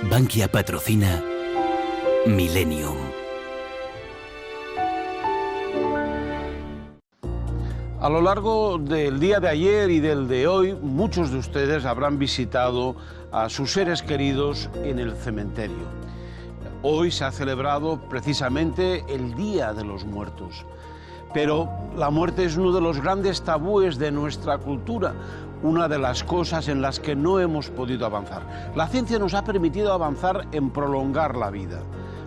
Bankia patrocina Millennium. A lo largo del día de ayer y del de hoy, muchos de ustedes habrán visitado a sus seres queridos en el cementerio. Hoy se ha celebrado precisamente el Día de los Muertos. Pero la muerte es uno de los grandes tabúes de nuestra cultura, una de las cosas en las que no hemos podido avanzar. La ciencia nos ha permitido avanzar en prolongar la vida,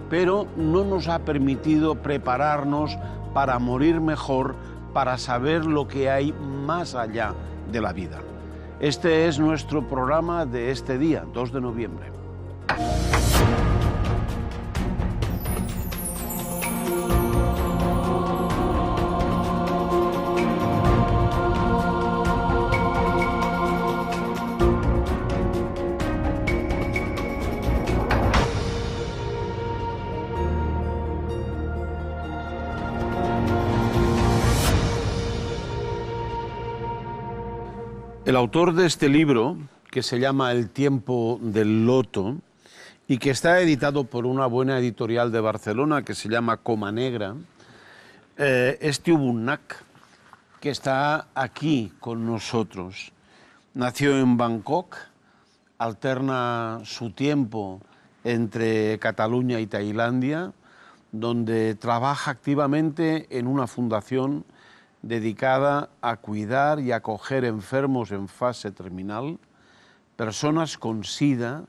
pero no nos ha permitido prepararnos para morir mejor, para saber lo que hay más allá de la vida. Este es nuestro programa de este día, 2 de noviembre. El autor de este libro, que se llama El tiempo del loto, y que está editado por una buena editorial de Barcelona que se llama Coma Negra, es Tiubunak, que está aquí con nosotros. Nació en Bangkok, alterna su tiempo entre Cataluña y Tailandia, donde trabaja activamente en una fundación dedicada a cuidar y acoger enfermos en fase terminal, personas con SIDA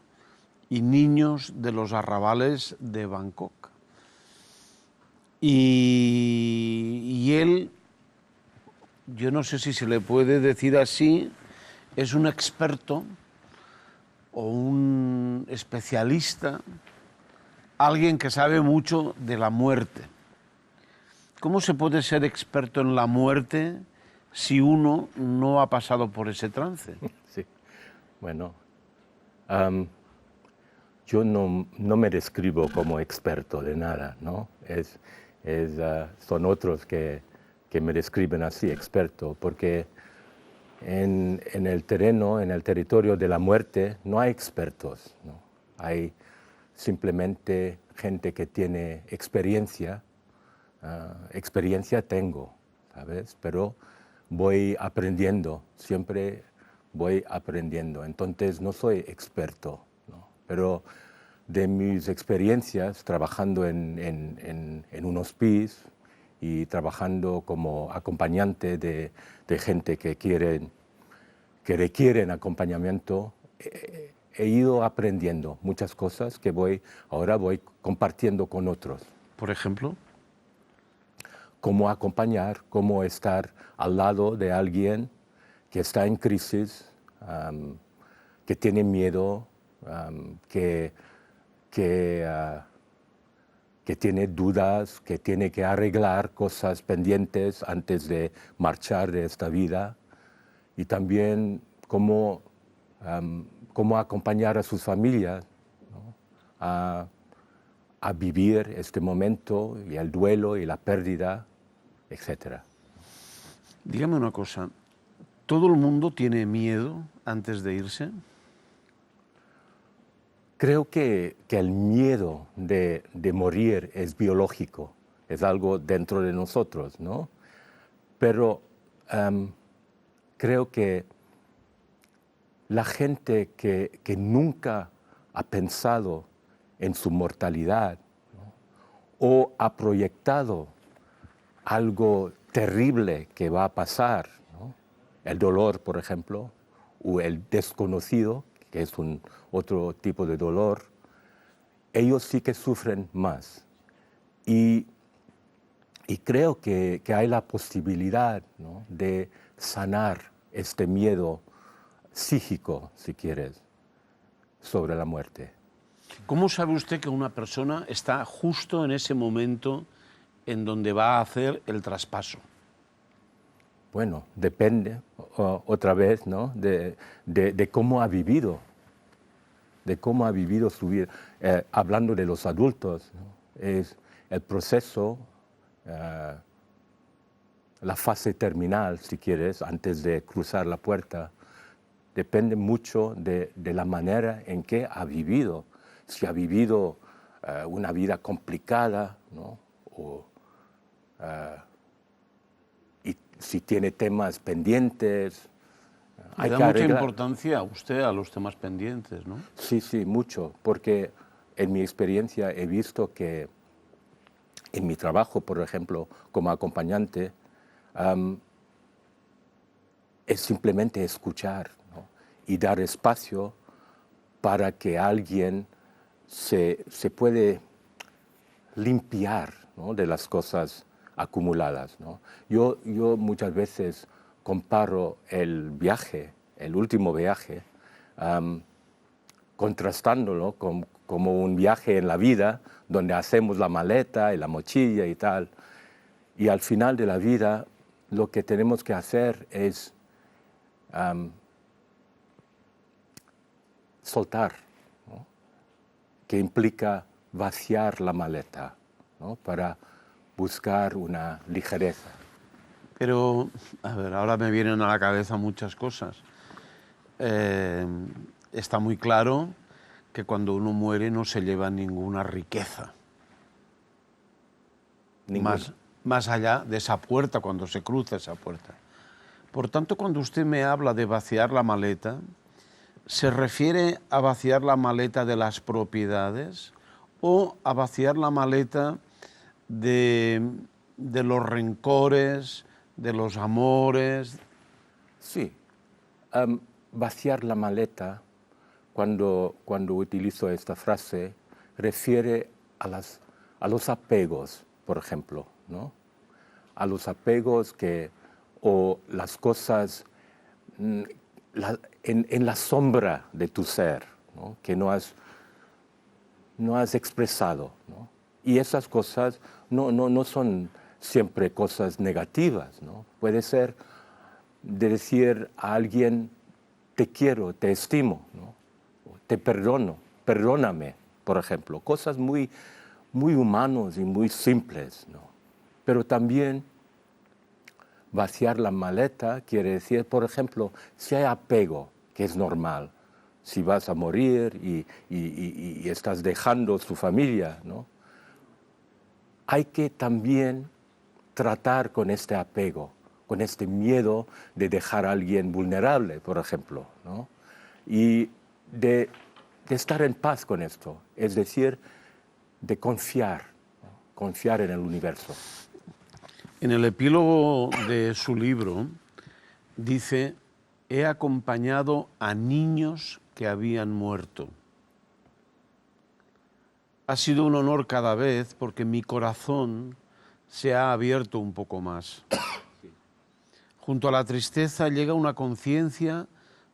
y niños de los arrabales de Bangkok. Y él, yo no sé si se le puede decir así, es un experto o un especialista, alguien que sabe mucho de la muerte. ¿Cómo se puede ser experto en la muerte si uno no ha pasado por ese trance? Sí, bueno, yo no me describo como experto de nada, ¿no? Son otros que me describen así, experto, porque en el terreno, en el territorio de la muerte, no hay expertos, ¿no? Hay simplemente gente que tiene experiencia. Experiencia tengo, ¿sabes? Pero voy aprendiendo, siempre voy aprendiendo. Entonces no soy experto, ¿no? Pero de mis experiencias trabajando en un hospice y trabajando como acompañante de gente que requieren acompañamiento, he ido aprendiendo muchas cosas que ahora voy compartiendo con otros. Por ejemplo, cómo acompañar, cómo estar al lado de alguien que está en crisis, que tiene miedo, que tiene dudas, que tiene que arreglar cosas pendientes antes de marchar de esta vida, y también cómo acompañar a sus familias, ¿no? a vivir este momento y el duelo y la pérdida, etc. Dígame una cosa, ¿todo el mundo tiene miedo antes de irse? Creo que el miedo de morir es biológico, es algo dentro de nosotros, ¿no? Pero creo que la gente que nunca ha pensado en su mortalidad, ¿no? O ha proyectado algo terrible que va a pasar, ¿no? El dolor, por ejemplo, o el desconocido, que es otro tipo de dolor, ellos sí que sufren más. Y creo que hay la posibilidad, ¿no? de sanar este miedo psíquico, si quieres, sobre la muerte. ¿Cómo sabe usted que una persona está justo en ese momento en donde va a hacer el traspaso? Bueno, depende otra vez, ¿no? de cómo ha vivido, su vida. Hablando de los adultos, ¿no? Es el proceso, la fase terminal, si quieres, antes de cruzar la puerta, depende mucho de la manera en que ha vivido. si ha vivido una vida complicada, ¿no? Y si tiene temas pendientes. Le da mucha importancia a usted a los temas pendientes, ¿no? Sí, sí, mucho, porque en mi experiencia he visto que en mi trabajo, por ejemplo, como acompañante, es simplemente escuchar, ¿no? Y dar espacio para que alguien se puede limpiar, ¿no? De las cosas acumuladas, ¿no? Yo muchas veces comparo el viaje, el último viaje, contrastándolo como un viaje en la vida donde hacemos la maleta y la mochila y tal. Y al final de la vida lo que tenemos que hacer es soltar, ¿no? Que implica vaciar la maleta, ¿no? Para buscar una ligereza. Pero, a ver, ahora me vienen a la cabeza muchas cosas. Está muy claro que cuando uno muere no se lleva ninguna riqueza. Más allá de esa puerta, cuando se cruza esa puerta. Por tanto, cuando usted me habla de vaciar la maleta, ¿se refiere a vaciar la maleta de las propiedades o a vaciar la maleta de los rencores, de los amores? Sí. Vaciar la maleta, cuando utilizo esta frase, refiere a los apegos, por ejemplo, ¿no? A los apegos o las cosas en la sombra de tu ser, ¿no? Que no has expresado, ¿no? Y esas cosas no son siempre cosas negativas, ¿no? Puede ser de decir a alguien, te quiero, te estimo, ¿no? Te perdono, perdóname, por ejemplo. Cosas muy, muy humanos y muy simples, ¿no? Pero también vaciar la maleta quiere decir, por ejemplo, si hay apego, que es normal, si vas a morir y estás dejando su familia, ¿no? Hay que también tratar con este apego, con este miedo de dejar a alguien vulnerable, por ejemplo, ¿no? Y de estar en paz con esto, es decir, de confiar, ¿no? Confiar en el universo. En el epílogo de su libro dice, he acompañado a niños que habían muerto. Ha sido un honor cada vez porque mi corazón se ha abierto un poco más. Junto a la tristeza llega una conciencia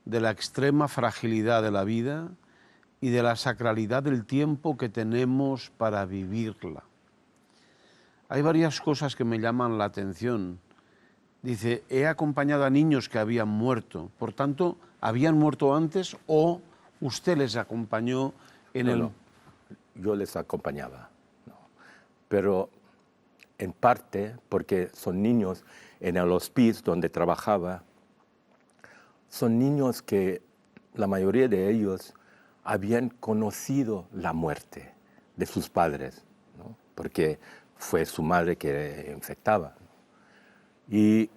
de la extrema fragilidad de la vida y de la sacralidad del tiempo que tenemos para vivirla. Hay varias cosas que me llaman la atención. Dice, he acompañado a niños que habían muerto. Por tanto, ¿habían muerto antes o usted les acompañó en el...? No, yo les acompañaba, ¿no? Pero en parte porque son niños en el hospicio donde trabajaba, son niños que la mayoría de ellos habían conocido la muerte de sus padres, ¿no? Porque fue su madre que infectaba. Y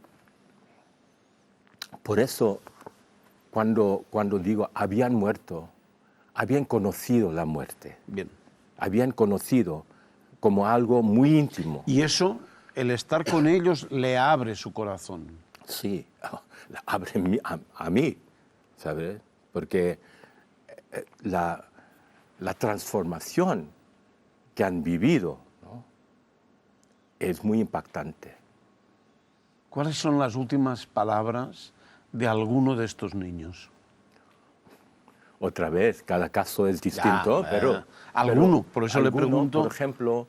por eso, cuando digo habían muerto, habían conocido la muerte. Bien. Habían conocido como algo muy íntimo. Y eso, el estar con ellos, le abre su corazón. Sí, abre a mí, ¿sabes? Porque la transformación que han vivido, ¿no? Es muy impactante. ¿Cuáles son las últimas palabras de alguno de estos niños? Otra vez, cada caso es distinto, pero... Alguno, por eso le pregunto... Por ejemplo,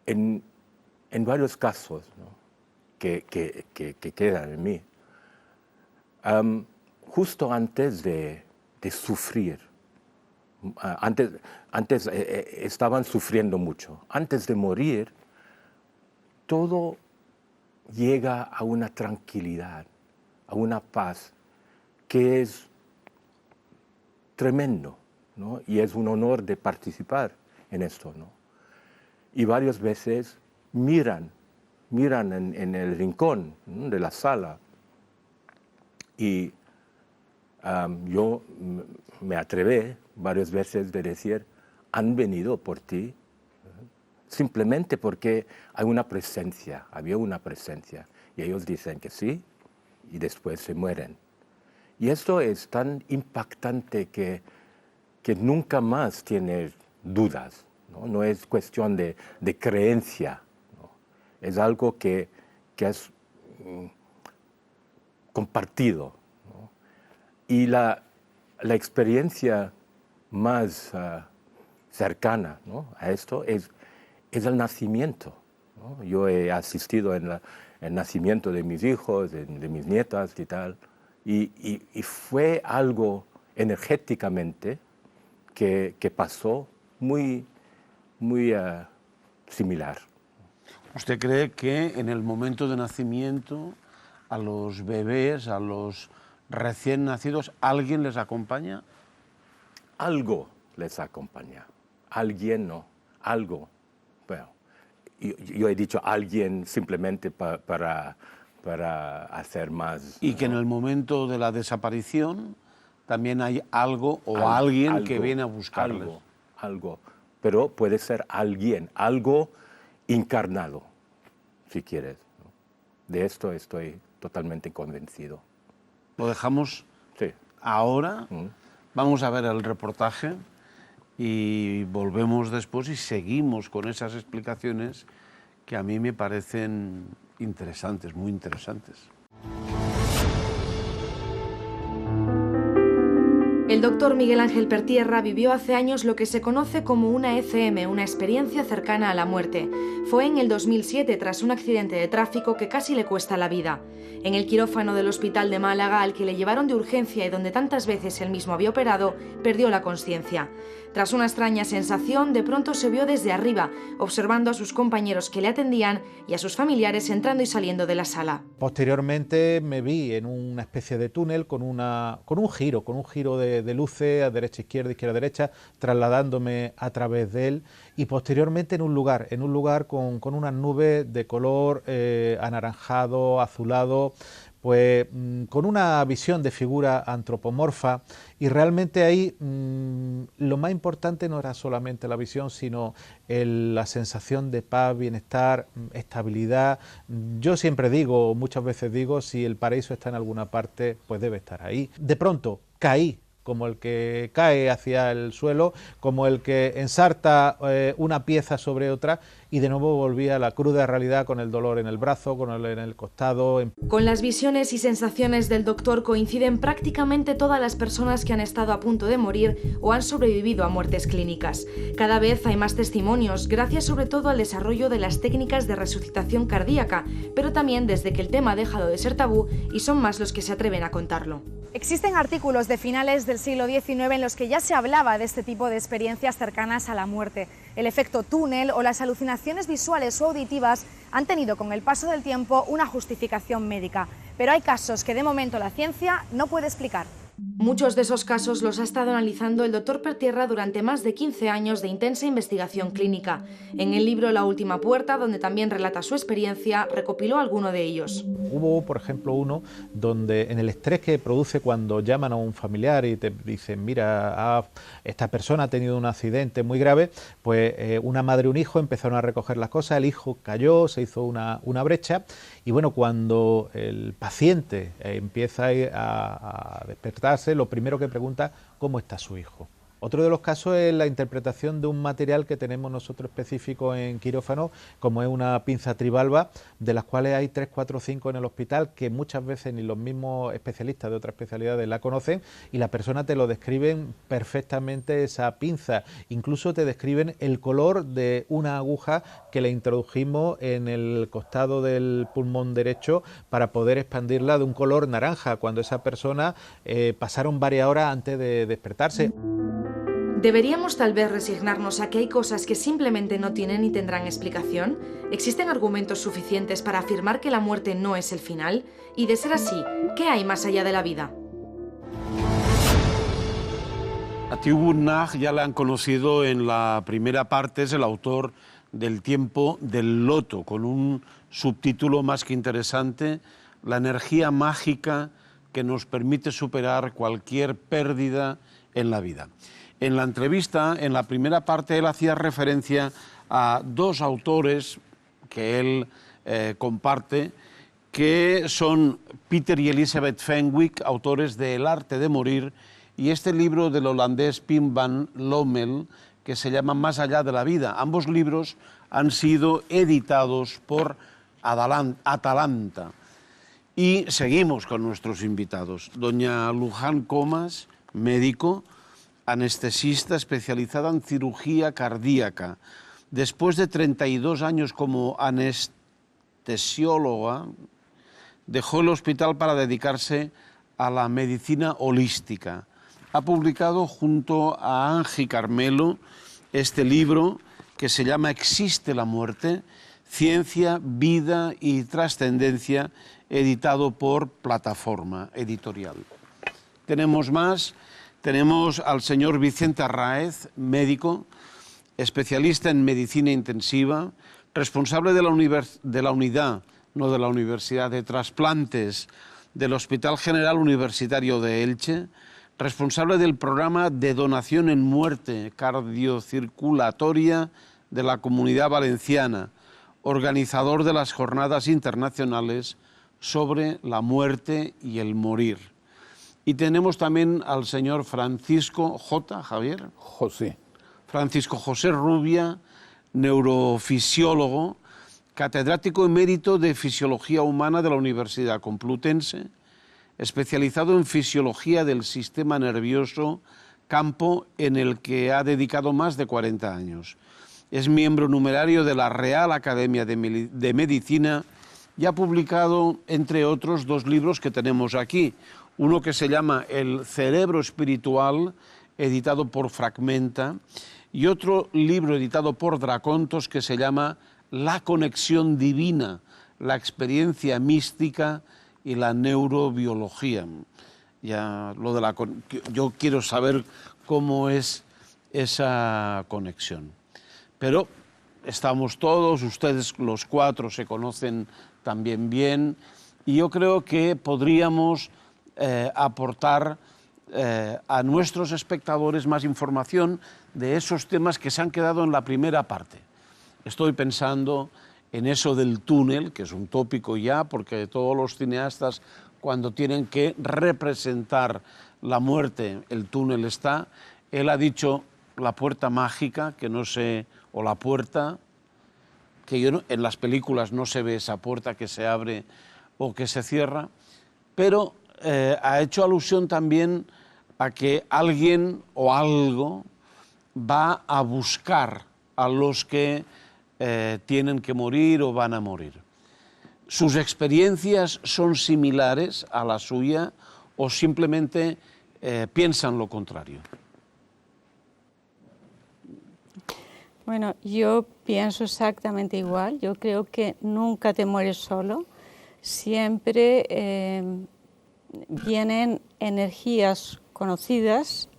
en varios casos, ¿no? que quedan en mí, justo antes de sufrir, antes estaban sufriendo mucho, antes de morir, todo llega a una tranquilidad, a una paz, que es tremendo, ¿no? Y es un honor de participar en esto, ¿no? Y varias veces miran en el rincón, ¿no?, de la sala, y yo me atreví varias veces de decir, han venido por ti, simplemente porque hay una presencia, había una presencia, y ellos dicen que sí, y después se mueren. Y esto es tan impactante que nunca más tienes dudas, ¿no? No es cuestión de creencia, ¿no? Es algo que es compartido, ¿no? Y la experiencia más cercana, ¿no?, a esto es el nacimiento, ¿no? Yo he asistido en el nacimiento de mis hijos, de mis nietas y tal, y fue algo energéticamente que pasó muy similar. ¿Usted cree que en el momento de nacimiento a los bebés, a los recién nacidos, alguien les acompaña? Algo les acompaña, alguien no, algo. Bueno, yo he dicho alguien simplemente para hacer más. Y que en el momento de la desaparición también hay algo o alguien que viene a buscarles. Algo, pero puede ser alguien, algo encarnado, si quieres, ¿no? De esto estoy totalmente convencido. Lo dejamos sí. Ahora, vamos a ver el reportaje y volvemos después y seguimos con esas explicaciones que a mí me parecen interesantes, muy interesantes. El doctor Miguel Ángel Pertierra vivió hace años lo que se conoce como una ECM, una experiencia cercana a la muerte. Fue en el 2007 tras un accidente de tráfico que casi le cuesta la vida. En el quirófano del Hospital de Málaga, al que le llevaron de urgencia y donde tantas veces él mismo había operado, perdió la consciencia. Tras una extraña sensación, de pronto se vio desde arriba, observando a sus compañeros que le atendían y a sus familiares entrando y saliendo de la sala. Posteriormente me vi en una especie de túnel con un giro de luces a derecha, izquierda, derecha, trasladándome a través de él, y posteriormente en un lugar con unas nubes de color anaranjado, azulado, pues con una visión de figura antropomorfa, y realmente ahí lo más importante no era solamente la visión, sino la sensación de paz, bienestar, estabilidad. Yo siempre digo, muchas veces digo, si el paraíso está en alguna parte, pues debe estar ahí. De pronto caí, como el que cae hacia el suelo, como el que ensarta una pieza sobre otra, y de nuevo volví a la cruda realidad con el dolor en el brazo, en el costado. Con las visiones y sensaciones del doctor coinciden prácticamente todas las personas que han estado a punto de morir o han sobrevivido a muertes clínicas. Cada vez hay más testimonios, gracias sobre todo al desarrollo de las técnicas de resucitación cardíaca, pero también desde que el tema ha dejado de ser tabú y son más los que se atreven a contarlo. Existen artículos de finales del siglo XIX en los que ya se hablaba de este tipo de experiencias cercanas a la muerte. El efecto túnel o las alucinaciones visuales o auditivas han tenido con el paso del tiempo una justificación médica, pero hay casos que de momento la ciencia no puede explicar. Muchos de esos casos los ha estado analizando el doctor Pertierra durante más de 15 años de intensa investigación clínica. En el libro La última puerta, donde también relata su experiencia, recopiló alguno de ellos. Hubo, por ejemplo, uno donde en el estrés que produce cuando llaman a un familiar y te dicen, mira, esta persona ha tenido un accidente muy grave, pues una madre y un hijo empezaron a recoger las cosas, el hijo cayó, se hizo una brecha, y bueno, cuando el paciente empieza a despertarse, lo primero que pregunta, ¿cómo está su hijo? Otro de los casos es la interpretación de un material que tenemos nosotros específico en quirófano, como es una pinza trivalva, de las cuales hay 3, 4, 5 en el hospital, que muchas veces ni los mismos especialistas de otras especialidades la conocen, y la persona te lo describen perfectamente esa pinza. Incluso te describen el color de una aguja que le introdujimos en el costado del pulmón derecho para poder expandirla de un color naranja, cuando esa persona pasaron varias horas antes de despertarse. ¿Deberíamos tal vez resignarnos a que hay cosas que simplemente no tienen ni tendrán explicación? ¿Existen argumentos suficientes para afirmar que la muerte no es el final? Y de ser así, ¿qué hay más allá de la vida? A Thieu Bournag ya le han conocido en la primera parte, es el autor del Tiempo del Loto, con un subtítulo más que interesante, La energía mágica que nos permite superar cualquier pérdida en la vida. En la entrevista, en la primera parte, él hacía referencia a dos autores que él comparte, que son Peter y Elizabeth Fenwick, autores de El arte de morir, y este libro del holandés Pim van Lommel, que se llama Más allá de la vida. Ambos libros han sido editados por Atalanta. Y seguimos con nuestros invitados. Doña Luján Comas, médico, anestesista especializada en cirugía cardíaca. Después de 32 años como anestesióloga, dejó el hospital para dedicarse a la medicina holística. Ha publicado junto a Angie Carmelo este libro que se llama Existe la muerte, ciencia, vida y trascendencia, editado por Plataforma Editorial. Tenemos más, tenemos al señor Vicente Arráez, médico, especialista en medicina intensiva, responsable de la unidad, no de la Universidad de Trasplantes, del Hospital General Universitario de Elche, responsable del programa de donación en muerte cardiocirculatoria de la Comunidad Valenciana, organizador de las jornadas internacionales sobre la muerte y el morir. Y tenemos también al señor Francisco Javier. José. Francisco José Rubia, neurofisiólogo, catedrático emérito de Fisiología Humana de la Universidad Complutense, especializado en fisiología del sistema nervioso, campo en el que ha dedicado más de 40 años. Es miembro numerario de la Real Academia de Medicina y ha publicado, entre otros, dos libros que tenemos aquí. Uno que se llama El cerebro espiritual, editado por Fragmenta, y otro libro editado por Dracontos que se llama La conexión divina, la experiencia mística y la neurobiología. Yo quiero saber cómo es esa conexión. Pero estamos todos, ustedes los cuatro se conocen también bien, y yo creo que podríamos aportar a nuestros espectadores más información de esos temas que se han quedado en la primera parte. Estoy pensando en eso del túnel, que es un tópico ya, porque todos los cineastas, cuando tienen que representar la muerte, el túnel está. Él ha dicho la puerta mágica, que no sé, o la puerta, que en las películas no se ve esa puerta que se abre o que se cierra, pero ha hecho alusión también a que alguien o algo va a buscar a los que tienen que morir o van a morir. ¿Sus experiencias son similares a la suya o simplemente piensan lo contrario? Bueno, yo pienso exactamente igual. Yo creo que nunca te mueres solo. Siempre vienen energías conocidas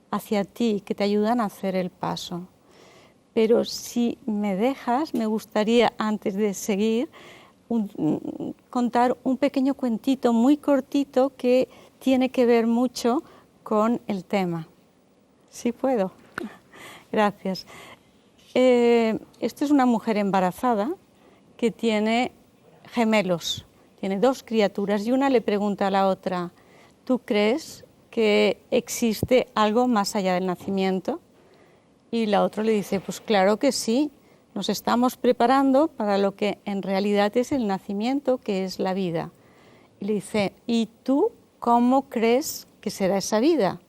hacia ti que te ayudan a hacer el paso. Pero si me dejas, me gustaría, antes de seguir, contar un pequeño cuentito muy cortito que tiene que ver mucho con el tema. ¿Sí puedo? Gracias. Esto es una mujer embarazada que tiene gemelos, tiene dos criaturas y una le pregunta a la otra, ¿tú crees que existe algo más allá del nacimiento? Y la otra le dice, pues claro que sí, nos estamos preparando para lo que en realidad es el nacimiento, que es la vida. Y le dice, ¿y tú cómo crees que será esa vida?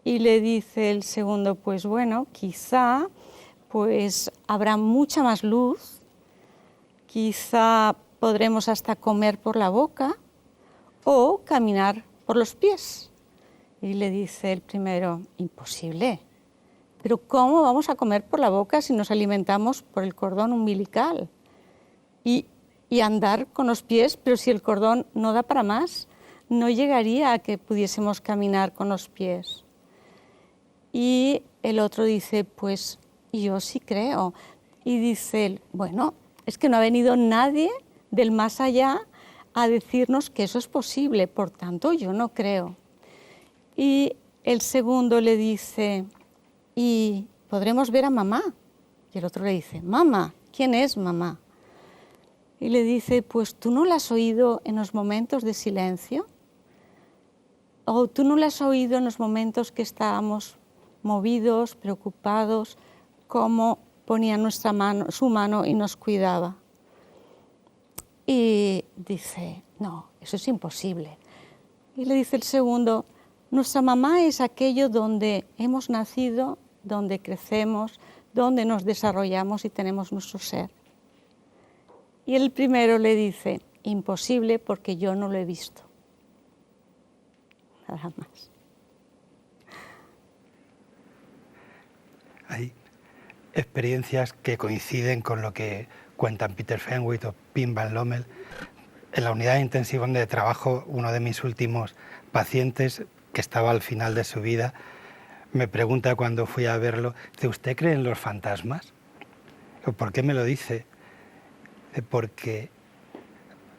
Y le dice el segundo, pues bueno, quizá pues habrá mucha más luz, quizá podremos hasta comer por la boca o caminar por los pies. Y le dice el primero, imposible, pero ¿cómo vamos a comer por la boca si nos alimentamos por el cordón umbilical? Y andar con los pies, pero si el cordón no da para más, no llegaría a que pudiésemos caminar con los pies. Y el otro dice, pues yo sí creo. Y dice él, bueno, es que no ha venido nadie del más allá a decirnos que eso es posible, por tanto yo no creo. Y el segundo le dice, ¿y podremos ver a mamá? Y el otro le dice, mamá, ¿quién es mamá? Y le dice, pues ¿tú no la has oído en los momentos de silencio? ¿O tú no la has oído en los momentos que estábamos movidos, preocupados, cómo ponía su mano y nos cuidaba? Y dice, no, eso es imposible. Y le dice el segundo, nuestra mamá es aquello donde hemos nacido, donde crecemos, donde nos desarrollamos y tenemos nuestro ser. Y el primero le dice, imposible porque yo no lo he visto. Nada más. Hay experiencias que coinciden con lo que cuentan Peter Fenwick o Pim Van Lommel. En la unidad de intensivo donde trabajo, uno de mis últimos pacientes, que estaba al final de su vida, me pregunta cuando fui a verlo, dice, ¿usted cree en los fantasmas? ¿Por qué me lo dice? Porque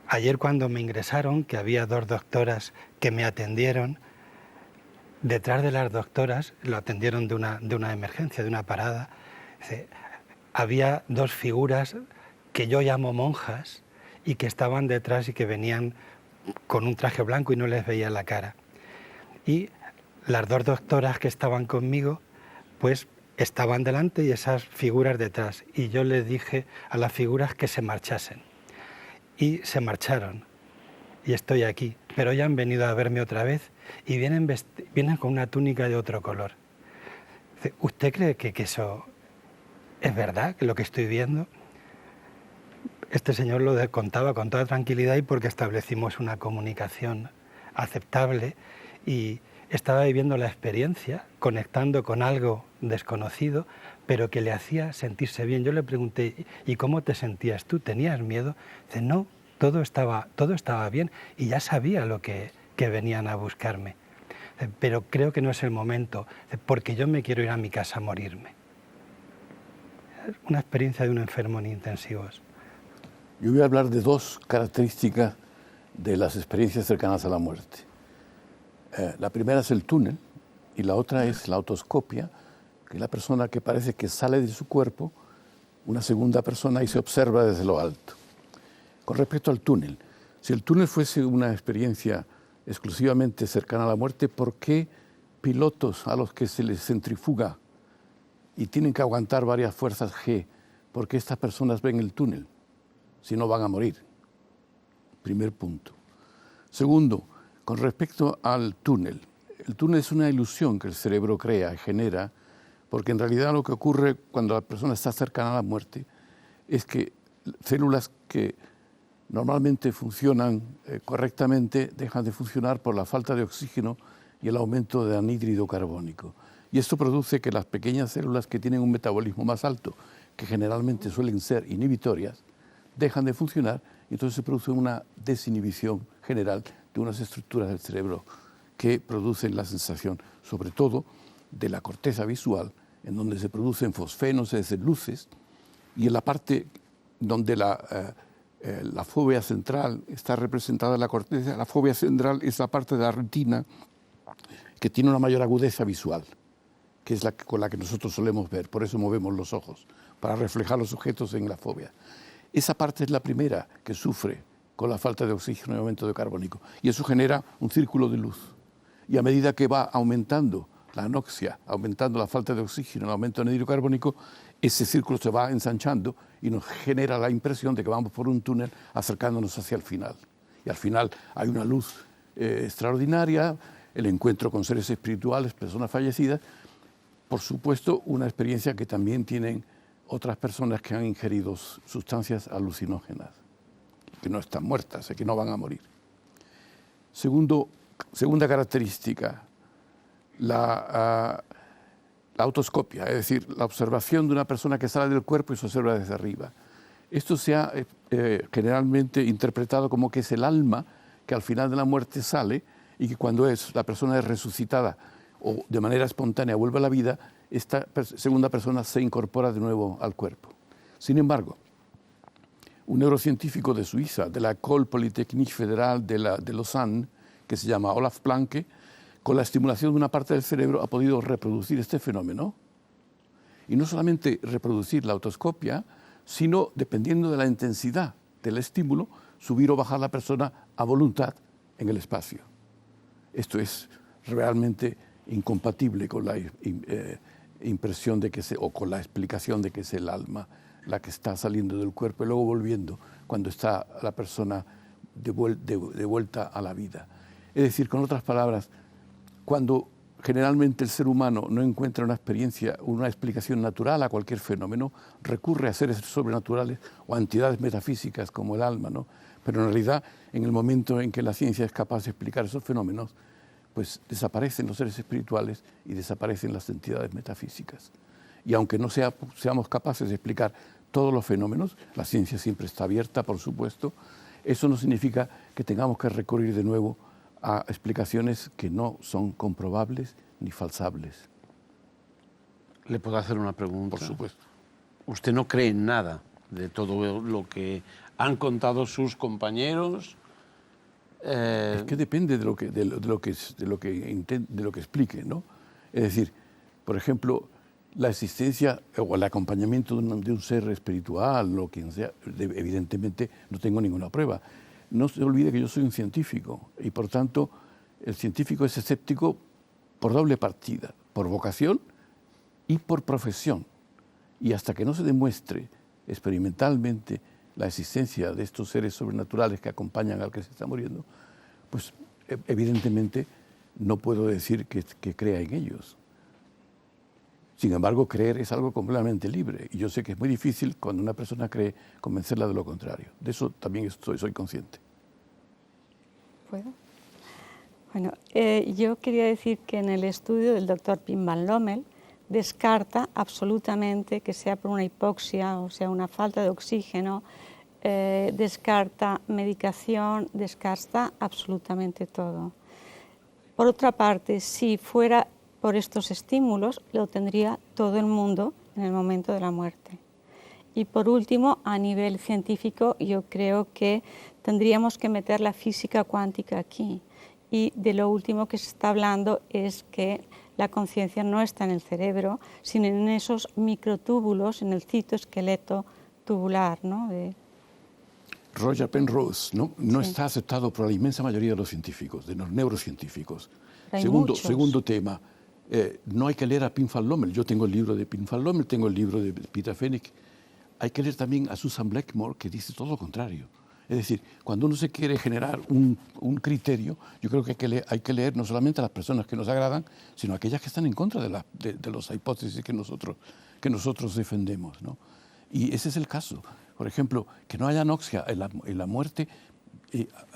ayer cuando me ingresaron, que había 2 doctoras que me atendieron, detrás de las doctoras, lo atendieron de una emergencia, de una parada, había 2 figuras que yo llamo monjas y que estaban detrás y que venían con un traje blanco y no les veía la cara. Y las 2 doctoras que estaban conmigo, pues estaban delante y esas figuras detrás. Y yo les dije a las figuras que se marchasen. Y se marcharon. Y estoy aquí. Pero ya han venido a verme otra vez y vienen con una túnica de otro color. ¿Usted cree que eso es verdad, que lo que estoy viendo? Este señor lo contaba con toda tranquilidad y porque establecimos una comunicación aceptable y estaba viviendo la experiencia, conectando con algo desconocido, pero que le hacía sentirse bien. Yo le pregunté, ¿y cómo te sentías tú? ¿Tenías miedo? Dice, no, todo estaba bien y ya sabía lo que venían a buscarme. Pero creo que no es el momento, porque yo me quiero ir a mi casa a morirme. Una experiencia de un enfermo en intensivos. Yo voy a hablar de 2 características de las experiencias cercanas a la muerte. La primera es el túnel y la otra es la autoscopia, que es la persona que parece que sale de su cuerpo, una segunda persona, y se observa desde lo alto. Con respecto al túnel, si el túnel fuese una experiencia exclusivamente cercana a la muerte, ¿por qué pilotos a los que se les centrifuga y tienen que aguantar varias fuerzas G, por qué estas personas ven el túnel si no van a morir? Primer punto. Segundo, con respecto al túnel, el túnel es una ilusión que el cerebro crea y genera, porque en realidad lo que ocurre cuando la persona está cercana a la muerte es que células que normalmente funcionan correctamente dejan de funcionar por la falta de oxígeno y el aumento de anhídrido carbónico. Y esto produce que las pequeñas células que tienen un metabolismo más alto, que generalmente suelen ser inhibitorias, dejan de funcionar y entonces se produce una desinhibición general de unas estructuras del cerebro que producen la sensación, sobre todo de la corteza visual, en donde se producen fosfenos, es decir, luces, y en la parte donde la fóvea central está representada en la corteza. La fóvea central es la parte de la retina que tiene una mayor agudeza visual, que es con la que nosotros solemos ver, por eso movemos los ojos, para reflejar los objetos en la fóvea. Esa parte es la primera que sufre con la falta de oxígeno y aumento de carbónico, y eso genera un círculo de luz. Y a medida que va aumentando la anoxia, aumentando la falta de oxígeno, el aumento de anhídrido carbónico, ese círculo se va ensanchando y nos genera la impresión de que vamos por un túnel acercándonos hacia el final. Y al final hay una luz extraordinaria, el encuentro con seres espirituales, personas fallecidas, por supuesto una experiencia que también tienen otras personas que han ingerido sustancias alucinógenas, que no están muertas, que no van a morir. Segunda característica, la autoscopia, es decir, la observación de una persona que sale del cuerpo y se observa desde arriba. Esto se ha generalmente interpretado como que es el alma que al final de la muerte sale y que cuando la persona es resucitada o de manera espontánea vuelve a la vida, esta segunda persona se incorpora de nuevo al cuerpo. Sin embargo, un neurocientífico de Suiza, de la École Polytechnique Fédérale de Lausanne, que se llama Olaf Planck, con la estimulación de una parte del cerebro ha podido reproducir este fenómeno. Y no solamente reproducir la autoscopia, sino, dependiendo de la intensidad del estímulo, subir o bajar la persona a voluntad en el espacio. Esto es realmente incompatible con la impresión de que o con la explicación de que es el alma la que está saliendo del cuerpo y luego volviendo cuando está la persona de vuelta a la vida. Es decir, con otras palabras, cuando generalmente el ser humano no encuentra una explicación natural a cualquier fenómeno, recurre a seres sobrenaturales o a entidades metafísicas como el alma, ¿no? Pero en realidad, en el momento en que la ciencia es capaz de explicar esos fenómenos, pues desaparecen los seres espirituales y desaparecen las entidades metafísicas. Y aunque no seamos capaces de explicar todos los fenómenos, la ciencia siempre está abierta, por supuesto, eso no significa que tengamos que recurrir de nuevo a explicaciones que no son comprobables ni falsables. ¿Le puedo hacer una pregunta? Por supuesto. ¿Usted no cree en nada de todo lo que han contado sus compañeros? Es que depende de lo que explique, ¿no? Es decir, por ejemplo, la existencia o el acompañamiento de un ser espiritual o quien sea, evidentemente no tengo ninguna prueba. No se olvide que yo soy un científico y por tanto el científico es escéptico por doble partida, por vocación y por profesión. Y hasta que no se demuestre experimentalmente la existencia de estos seres sobrenaturales que acompañan al que se está muriendo, pues evidentemente no puedo decir que crea en ellos. Sin embargo, creer es algo completamente libre y yo sé que es muy difícil cuando una persona cree convencerla de lo contrario. De eso también soy consciente. ¿Puedo? Bueno, yo quería decir que en el estudio del doctor Pim van Lommel descarta absolutamente que sea por una hipoxia o sea una falta de oxígeno, descarta medicación, descarta absolutamente todo. Por otra parte, si fuera por estos estímulos, lo tendría todo el mundo en el momento de la muerte. Y por último, a nivel científico, yo creo que tendríamos que meter la física cuántica aquí. Y de lo último que se está hablando es que la conciencia no está en el cerebro, sino en esos microtúbulos, en el citoesqueleto tubular, ¿no? Roger Penrose no Sí. está aceptado por la inmensa mayoría de los científicos, de los neurocientíficos. Hay Segundo tema, no hay que leer a Pim van Lommel. Yo tengo el libro de Pim van Lommel, tengo el libro de Peter Pfennig. Hay que leer también a Susan Blackmore, que dice todo lo contrario. Es decir, cuando uno se quiere generar un criterio, yo creo que hay que leer no solamente a las personas que nos agradan, sino a aquellas que están en contra de las hipótesis que nosotros defendemos, ¿no? Y ese es el caso. Por ejemplo, que no haya anoxia en la muerte,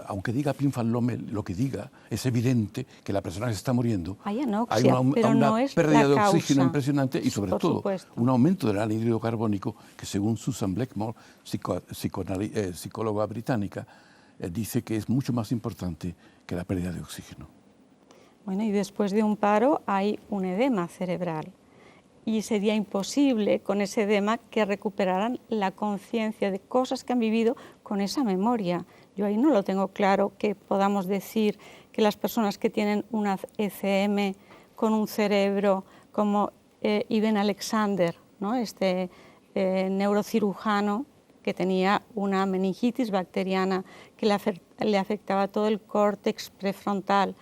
aunque diga Pim van Lommel lo que diga, es evidente que la persona que se está muriendo Hay anoxia, pero no es pérdida la de causa. oxígeno impresionante y sobre Por todo supuesto. un aumento del anhídrido carbónico que según Susan Blackmore, psicóloga británica, dice que es mucho más importante que la pérdida de oxígeno. Bueno, y después de un paro hay un edema cerebral. Y sería imposible con ese edema que recuperaran la conciencia de cosas que han vivido con esa memoria. Yo ahí no lo tengo claro, que podamos decir que las personas que tienen una ECM con un cerebro como Ivan Alexander, ¿no? Este neurocirujano que tenía una meningitis bacteriana que le afectaba todo el córtex prefrontal,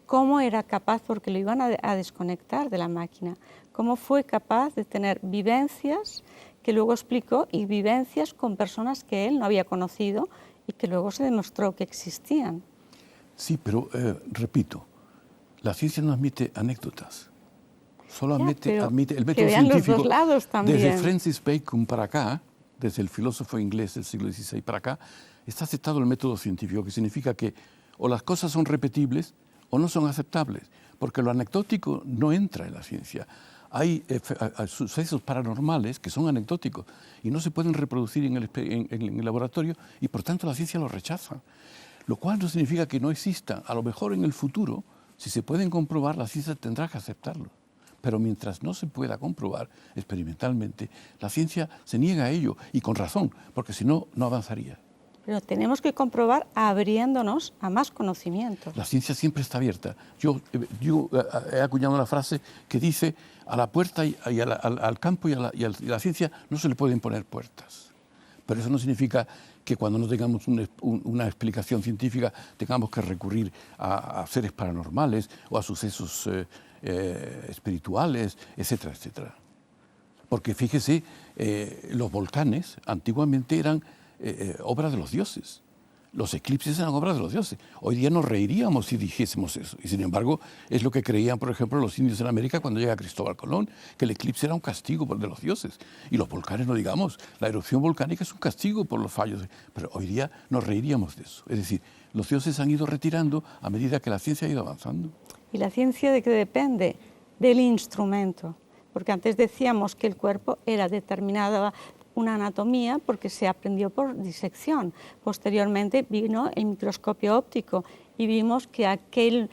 cómo era capaz, porque lo iban a desconectar de la máquina, cómo fue capaz de tener vivencias que luego explicó y vivencias con personas que él no había conocido y que luego se demostró que existían. Sí, pero repito, la ciencia no admite anécdotas, solo admite el método científico. Los dos lados también. Desde Francis Bacon para acá, desde el filósofo inglés del siglo XVI para acá, está aceptado el método científico, que significa que o las cosas son repetibles o no son aceptables, porque lo anecdótico no entra en la ciencia. Hay sucesos paranormales que son anecdóticos y no se pueden reproducir en el laboratorio y por tanto la ciencia los rechaza. Lo cual no significa que no exista. A lo mejor en el futuro, si se pueden comprobar, la ciencia tendrá que aceptarlo. Pero mientras no se pueda comprobar experimentalmente, la ciencia se niega a ello, y con razón, porque si no, no avanzaría. Pero tenemos que comprobar abriéndonos a más conocimiento. La ciencia siempre está abierta. Yo he acuñado una frase que dice: a la puerta y al campo y a la ciencia no se le pueden poner puertas. Pero eso no significa que cuando no tengamos una explicación científica tengamos que recurrir a seres paranormales o a sucesos espirituales, etcétera, etcétera. Porque fíjese, los volcanes antiguamente eran obra de los dioses. Los eclipses eran obras de los dioses. Hoy día nos reiríamos si dijésemos eso. Y sin embargo, es lo que creían, por ejemplo, los indios en América cuando llega Cristóbal Colón, que el eclipse era un castigo de los dioses. Y los volcanes, no digamos, la erupción volcánica es un castigo por los fallos. Pero hoy día nos reiríamos de eso. Es decir, los dioses han ido retirando a medida que la ciencia ha ido avanzando. ¿Y la ciencia de qué depende? Del instrumento. Porque antes decíamos que el cuerpo era determinada una anatomía porque se aprendió por disección. Posteriormente vino el microscopio óptico y vimos que aquel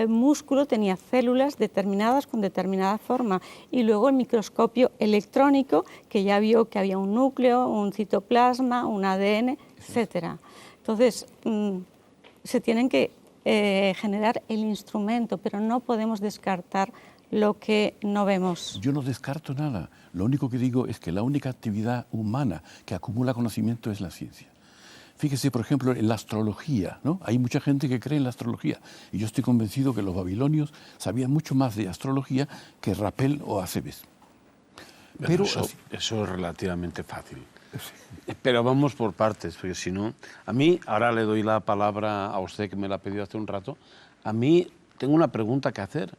músculo tenía células determinadas con determinada forma, y luego el microscopio electrónico, que ya vio que había un núcleo, un citoplasma, un ADN, etc. Entonces, se tienen que generar el instrumento, pero no podemos descartar lo que no vemos. Yo no descarto nada. Lo único que digo es que la única actividad humana que acumula conocimiento es la ciencia. Fíjese, por ejemplo, en la astrología, ¿no? Hay mucha gente que cree en la astrología, y yo estoy convencido que los babilonios sabían mucho más de astrología que Rapel o Acebes. Pero eso es relativamente fácil. Pero vamos por partes, porque si no... A mí, ahora le doy la palabra a usted, que me la ha pedido hace un rato. A mí tengo una pregunta que hacer.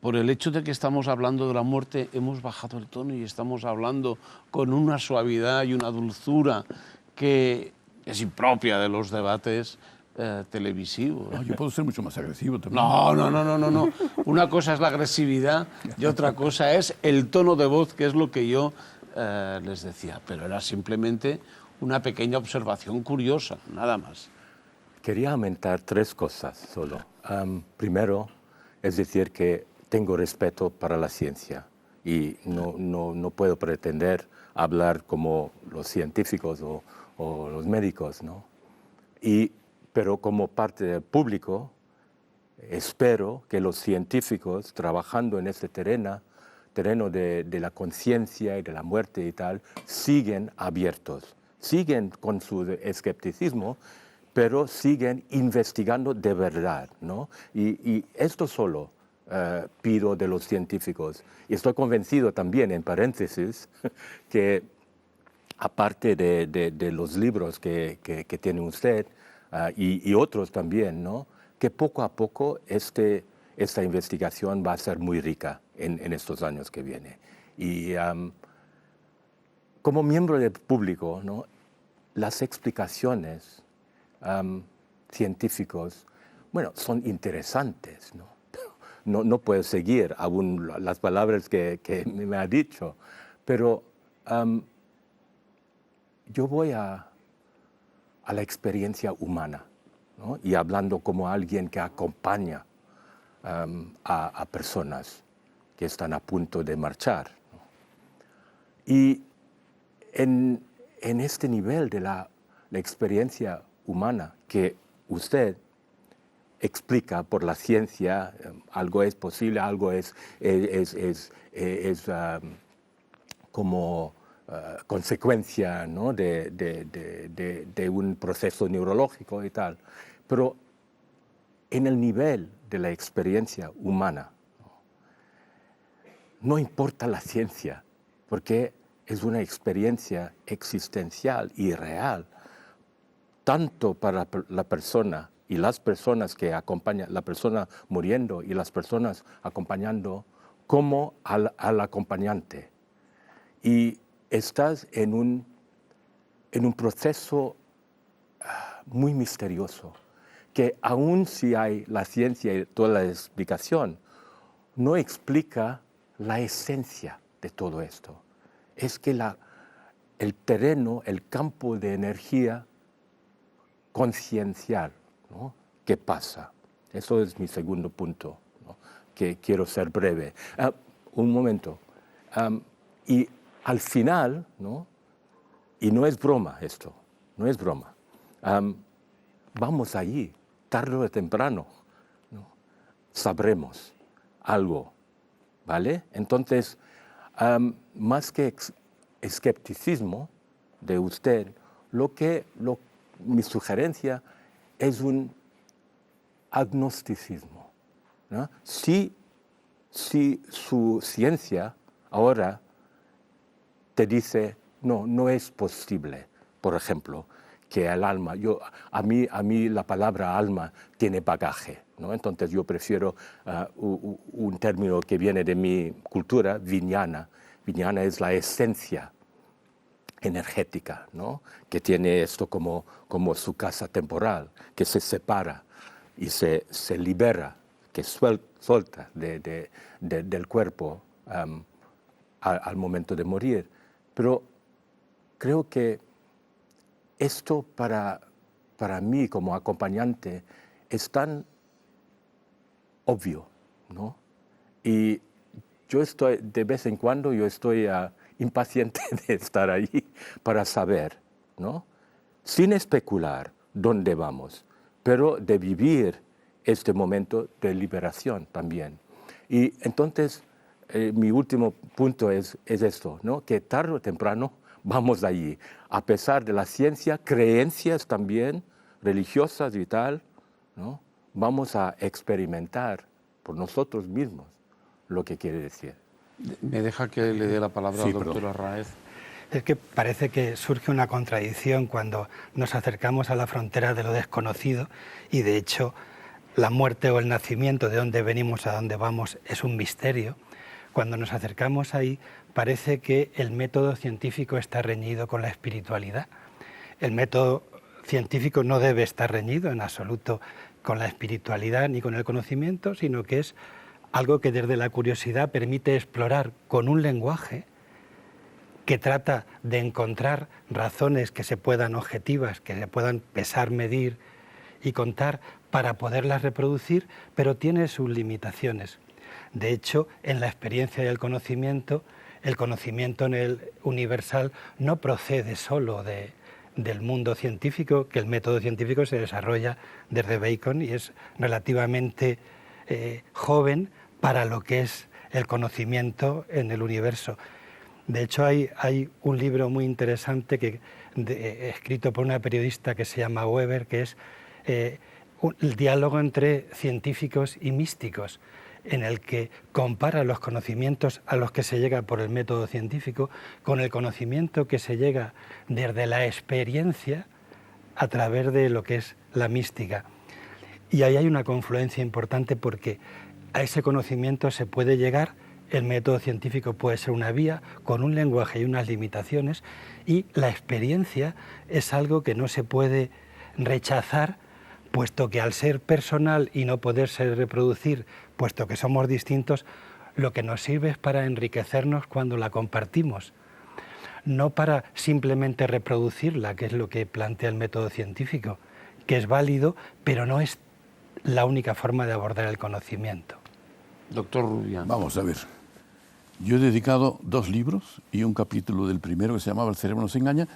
Por el hecho de que estamos hablando de la muerte, hemos bajado el tono y estamos hablando con una suavidad y una dulzura que es impropia de los debates televisivos. No, yo puedo ser mucho más agresivo también. No. Una cosa es la agresividad y otra cosa es el tono de voz, que es lo que yo les decía. Pero era simplemente una pequeña observación curiosa, nada más. Quería aumentar 3 cosas solo. Primero, es decir que tengo respeto para la ciencia y no puedo pretender hablar como los científicos o los médicos, ¿no? Pero como parte del público, espero que los científicos trabajando en este terreno de la conciencia y de la muerte y tal, siguen abiertos, siguen con su escepticismo, pero siguen investigando de verdad, ¿no? Y esto solo pido de los científicos. Y estoy convencido también, en paréntesis, que aparte de los libros que tiene usted y otros también, ¿no? Que poco a poco esta investigación va a ser muy rica en estos años que vienen. Y como miembro del público, ¿no? Las explicaciones científicas, bueno, son interesantes, ¿no? No puedo seguir aún las palabras que me ha dicho, pero yo voy a la experiencia humana, ¿no? Y hablando como alguien que acompaña a personas que están a punto de marchar, ¿no? Y en este nivel de la experiencia humana que usted explica por la ciencia, algo es posible, algo es como consecuencia, ¿no? de un proceso neurológico y tal. Pero en el nivel de la experiencia humana, no importa la ciencia, porque es una experiencia existencial y real, tanto para la persona y las personas que acompañan, la persona muriendo y las personas acompañando, como al acompañante. Y estás en un proceso muy misterioso, que aun si hay la ciencia y toda la explicación, no explica la esencia de todo esto. Es que el terreno, el campo de energía, concienciar, ¿no?, qué pasa. Eso es mi segundo punto, ¿no?, que quiero ser breve. Un momento. Y al final, ¿no?, y no es broma esto, no es broma, vamos allí, tarde o temprano, ¿no?, sabremos algo, ¿vale? Entonces, más que escepticismo de usted, mi sugerencia es un agnosticismo, ¿no? Si su ciencia ahora te dice, no es posible, por ejemplo, que el alma, a mí la palabra alma tiene bagaje, ¿no? Entonces yo prefiero un término que viene de mi cultura, viñana. Viñana es la esencia energética, ¿no?, que tiene esto como su casa temporal, que se separa y se libera, que suelta del cuerpo al momento de morir. Pero creo que esto para mí como acompañante es tan obvio, ¿no? Y de vez en cuando yo estoy impaciente de estar ahí para saber, ¿no?, sin especular dónde vamos, pero de vivir este momento de liberación también. Y entonces mi último punto es esto, ¿no?, que tarde o temprano vamos allí, a pesar de la ciencia, creencias también religiosas y tal, ¿no?, vamos a experimentar por nosotros mismos lo que quiere decir. Me deja que le dé la palabra al doctor Arráez. Es que parece que surge una contradicción cuando nos acercamos a la frontera de lo desconocido y, de hecho, la muerte o el nacimiento, de dónde venimos a dónde vamos, es un misterio. Cuando nos acercamos ahí, parece que el método científico está reñido con la espiritualidad. El método científico no debe estar reñido en absoluto con la espiritualidad ni con el conocimiento, sino que es algo que desde la curiosidad permite explorar con un lenguaje que trata de encontrar razones que se puedan objetivas, que se puedan pesar, medir y contar para poderlas reproducir, pero tiene sus limitaciones. De hecho, en la experiencia y el conocimiento en el universal no procede solo del mundo científico, que el método científico se desarrolla desde Bacon y es relativamente joven para lo que es el conocimiento en el universo. De hecho, hay un libro muy interesante escrito por una periodista que se llama Weber, que es el diálogo entre científicos y místicos, en el que compara los conocimientos a los que se llega por el método científico con el conocimiento que se llega desde la experiencia a través de lo que es la mística. Y ahí hay una confluencia importante porque a ese conocimiento se puede llegar, el método científico puede ser una vía con un lenguaje y unas limitaciones, y la experiencia es algo que no se puede rechazar, puesto que al ser personal y no poderse reproducir, puesto que somos distintos, lo que nos sirve es para enriquecernos cuando la compartimos, no para simplemente reproducirla, que es lo que plantea el método científico, que es válido, pero no es la única forma de abordar el conocimiento. Doctor Rubián. Vamos a ver. Yo he dedicado 2 libros y un capítulo del primero que se llamaba El cerebro nos engaña,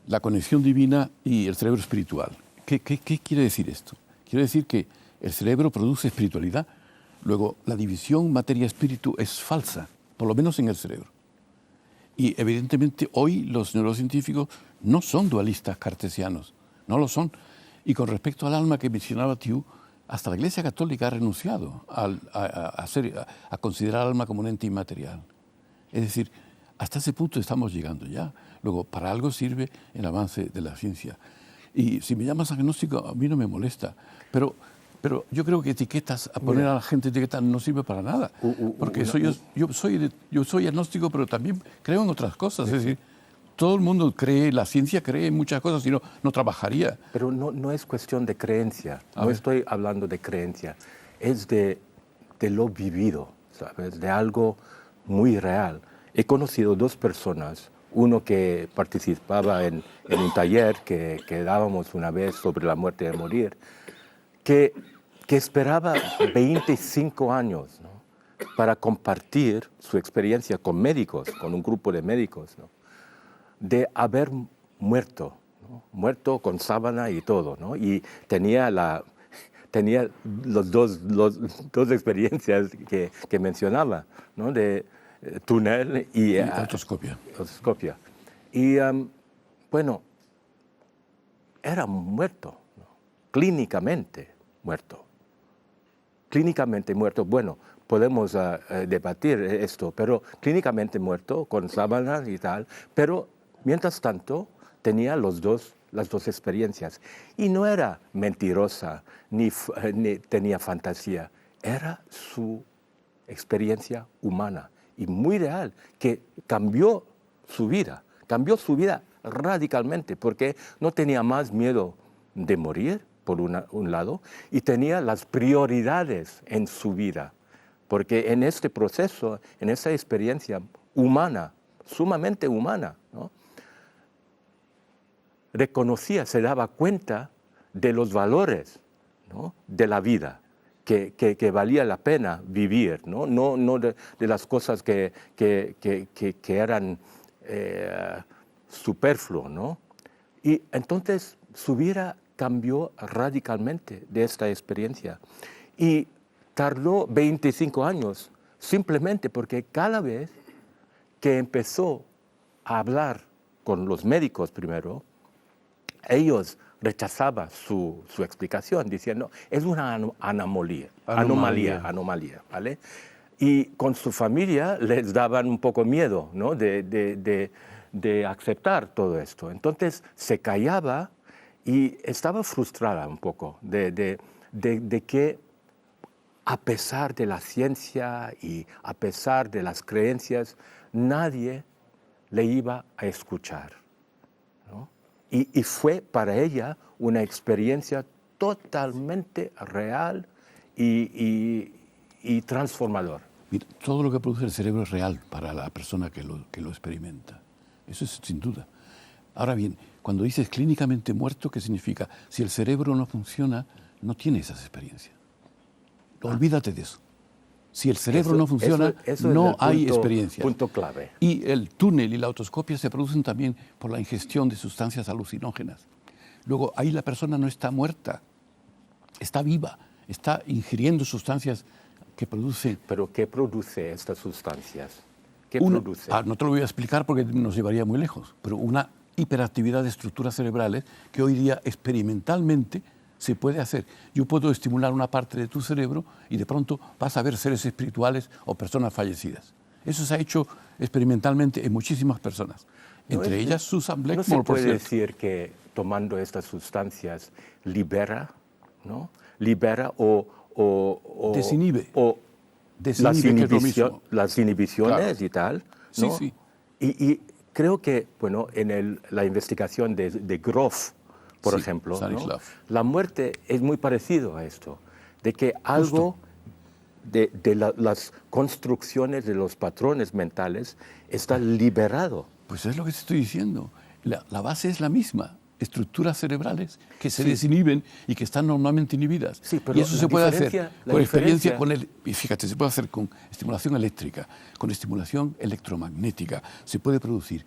la conexión divina y el cerebro espiritual. ¿Qué quiere decir esto? Quiere decir que el cerebro produce espiritualidad, luego la división materia-espíritu es falsa, por lo menos en el cerebro. Y evidentemente hoy los neurocientíficos no son dualistas cartesianos, no lo son. Y con respecto al alma que mencionaba Thieu, hasta la Iglesia Católica ha renunciado a considerar al alma como un ente inmaterial. Es decir, hasta ese punto estamos llegando ya. Luego, para algo sirve el avance de la ciencia. Y si me llamas agnóstico, a mí no me molesta. Pero yo creo que poner a la gente etiquetas no sirve para nada. Porque yo soy agnóstico, pero también creo en otras cosas. Es decir, todo el mundo cree, la ciencia cree en muchas cosas, si no, no trabajaría. Pero no es cuestión de creencia, no estoy hablando de creencia, es de lo vivido, ¿sabes? De algo muy real. He conocido 2 personas, uno que participaba en un taller que dábamos una vez sobre la muerte de morir, que esperaba 25 años, ¿no?, para compartir su experiencia con médicos, con un grupo de médicos, ¿no?, de haber muerto, ¿no?, muerto con sábana y todo, ¿no? Y tenía los dos experiencias que mencionaba, ¿no?, de túnel y autoscopia. Y bueno, era muerto, ¿no?, clínicamente muerto. Clínicamente muerto, bueno, podemos debatir esto, pero clínicamente muerto, con sábanas y tal, pero mientras tanto tenía las dos experiencias. Y no era mentirosa, ni tenía fantasía, era su experiencia humana y muy real, que cambió su vida radicalmente, porque no tenía más miedo de morir, por un lado, y tenía las prioridades en su vida, porque en este proceso, en esa experiencia humana, sumamente humana, ¿no?, reconocía, se daba cuenta de los valores, ¿no?, de la vida, que valía la pena vivir, no de las cosas que eran superfluo, ¿no? Y entonces su vida cambió radicalmente de esta experiencia. Y tardó 25 años simplemente porque cada vez que empezó a hablar con los médicos primero, ellos rechazaban su explicación diciendo es una anomalía, ¿vale? Y con su familia les daban un poco miedo, ¿no?, de aceptar todo esto. Entonces se callaba y estaba frustrada un poco de que a pesar de la ciencia y a pesar de las creencias, nadie le iba a escuchar, ¿no? Y fue para ella una experiencia totalmente real y transformadora. Mira, todo lo que produce el cerebro es real para la persona que lo experimenta. Eso es sin duda. Ahora bien, cuando dices clínicamente muerto, ¿qué significa? Si el cerebro no funciona, no tiene esas experiencias. Olvídate de eso. Si el cerebro no funciona, eso no es hay experiencias. Punto clave. Y el túnel y la autoscopia se producen también por la ingestión de sustancias alucinógenas. Luego, ahí la persona no está muerta, está viva, está ingiriendo sustancias que producen... ¿Pero qué produce estas sustancias? ¿Qué produce? No te lo voy a explicar porque nos llevaría muy lejos, pero una hiperactividad de estructuras cerebrales que hoy día experimentalmente se puede hacer. Yo puedo estimular una parte de tu cerebro y de pronto vas a ver seres espirituales o personas fallecidas. Eso se ha hecho experimentalmente en muchísimas personas, entre ellas Susan Blackmore, por cierto. ¿No se puede decir que tomando estas sustancias libera, ¿no? Libera o desinhibe. O desinhibe, las inhibiciones, claro, y tal, ¿no? Sí, sí. Y creo que, bueno, en la investigación de Grof, por ejemplo, ¿no?, la muerte es muy parecido a esto, de que algo de las construcciones de los patrones mentales está liberado. Pues es lo que te estoy diciendo. La base es la misma. Estructuras cerebrales que se desinhiben y que están normalmente inhibidas. Sí, pero y eso se puede hacer por experiencia y fíjate, se puede hacer con estimulación eléctrica, con estimulación electromagnética, se puede producir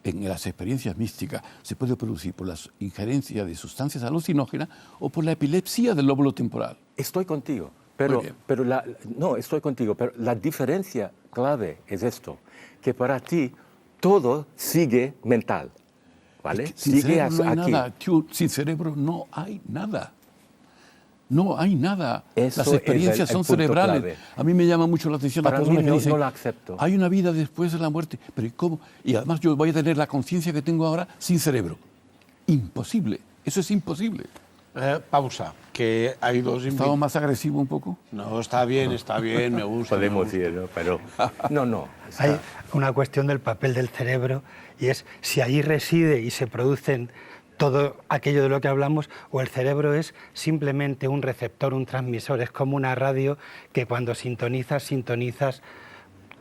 en las experiencias místicas, se puede producir por la injerencia de sustancias alucinógenas o por la epilepsia del lóbulo temporal. Estoy contigo, pero la diferencia clave es esto, que para ti todo sigue mental. ¿Vale? Es que sin cerebro no hay nada. Sin cerebro no hay nada. No hay nada. Las experiencias son cerebrales. Clave. A mí me llama mucho la atención las personas que dicen, no la acepto. Hay una vida después de la muerte. Pero ¿cómo? Y además yo voy a tener la conciencia que tengo ahora sin cerebro. Imposible. Eso es imposible. Pausa, que hay dos... ¿Estaba más agresivo un poco? No, está bien, me gusta. Podemos ir, ¿no? Pero no. Hay una cuestión del papel del cerebro y es si allí reside y se producen todo aquello de lo que hablamos, o el cerebro es simplemente un receptor, un transmisor, es como una radio que cuando sintonizas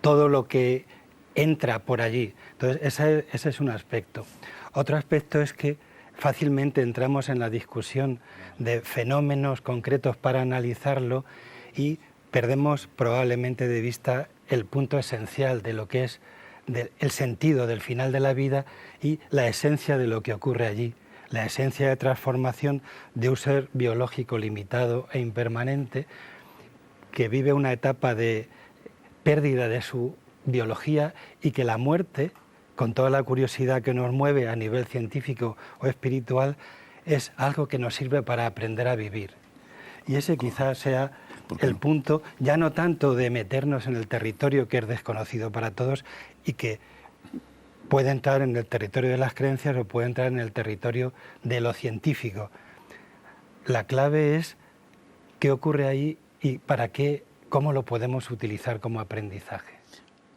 todo lo que entra por allí. Entonces, ese es un aspecto. Otro aspecto es que fácilmente entramos en la discusión de fenómenos concretos para analizarlo y perdemos probablemente de vista el punto esencial de lo que es el sentido del final de la vida y la esencia de lo que ocurre allí, la esencia de transformación de un ser biológico limitado e impermanente que vive una etapa de pérdida de su biología y que la muerte, con toda la curiosidad que nos mueve a nivel científico o espiritual, es algo que nos sirve para aprender a vivir. Y ese quizás sea el punto, ya no tanto de meternos en el territorio que es desconocido para todos y que puede entrar en el territorio de las creencias o puede entrar en el territorio de lo científico. La clave es qué ocurre ahí y para qué, cómo lo podemos utilizar como aprendizaje.